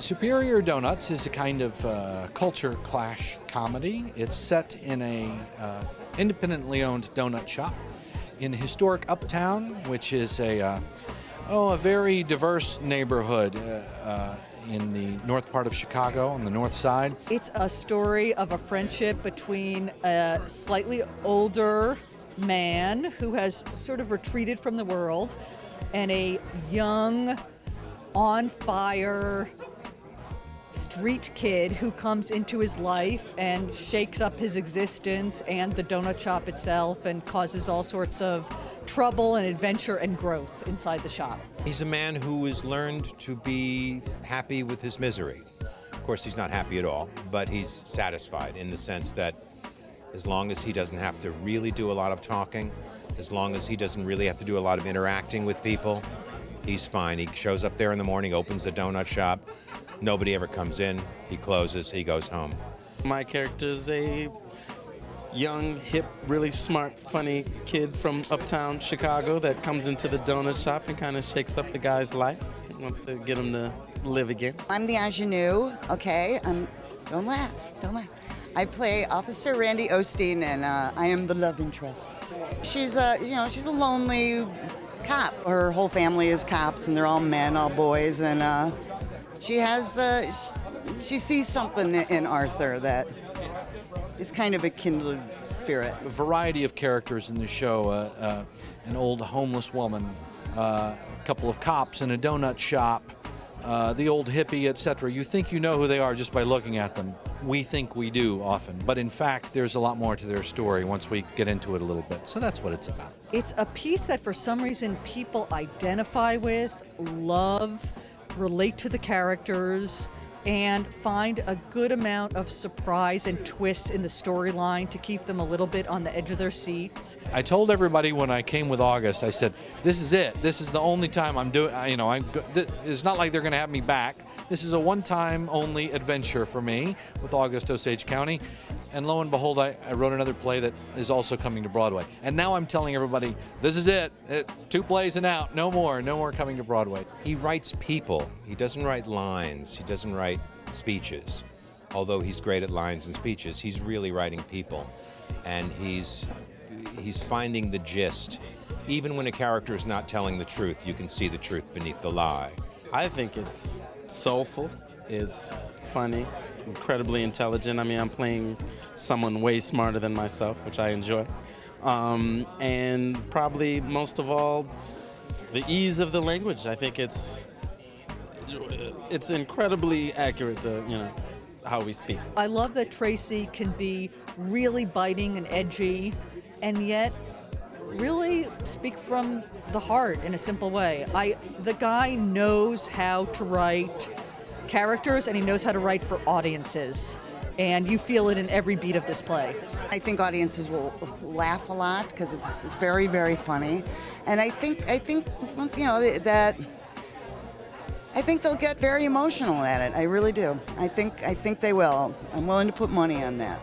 Superior Donuts is a kind of culture clash comedy. It's set in a independently owned donut shop in historic Uptown, which is a very diverse neighborhood in the north part of Chicago, on the north side. It's a story of a friendship between a slightly older man who has sort of retreated from the world and a young, on-fire street kid who comes into his life and shakes up his existence and the donut shop itself and causes all sorts of trouble and adventure and growth inside the shop. He's a man who has learned to be happy with his misery. Of course, he's not happy at all, but he's satisfied in the sense that as long as he doesn't have to really do a lot of talking, as long as he doesn't really have to do a lot of interacting with people, he's fine. He shows up there in the morning, opens the donut shop. Nobody ever comes in. He closes, he goes home. My character's a young, hip, really smart, funny kid from uptown Chicago that comes into the donut shop and kind of shakes up the guy's life. He wants to get him to live again. I'm the ingenue, okay? Don't laugh, don't laugh. I play Officer Randy Osteen, and I am the love interest. She's a lonely cop. Her whole family is cops, and they're all men, all boys, and she sees something in Arthur that is kind of a kindred spirit. A variety of characters in the show, an old homeless woman, a couple of cops in a donut shop, the old hippie, etc. You think you know who they are just by looking at them. We think we do often, but in fact there's a lot more to their story once we get into it a little bit. So that's what it's about. It's a piece that for some reason people identify with, love, relate to the characters, and find a good amount of surprise and twists in the storyline to keep them a little bit on the edge of their seats. I told everybody when I came with August, I said, this is it. This is the only time I'm doing, it's not like they're going to have me back. This is a one-time only adventure for me with August Osage County. And lo and behold, I wrote another play that is also coming to Broadway. And now I'm telling everybody, this is it. 2 plays and out. No more coming to Broadway. He writes people. He doesn't write lines. He doesn't write speeches. Although he's great at lines and speeches, he's really writing people. And he's finding the gist. Even when a character is not telling the truth, you can see the truth beneath the lie. I think it's soulful, it's funny, incredibly intelligent. I mean, I'm playing someone way smarter than myself, which I enjoy. And probably most of all, the ease of the language. I think it's incredibly accurate to, how we speak. I love that Tracy can be really biting and edgy, and yet really speak from the heart in a simple way. The guy knows how to write characters, and he knows how to write for audiences. And you feel it in every beat of this play. I think audiences will laugh a lot because it's very, very funny, and I think they'll get very emotional at it. I really do. I think they will. I'm willing to put money on that.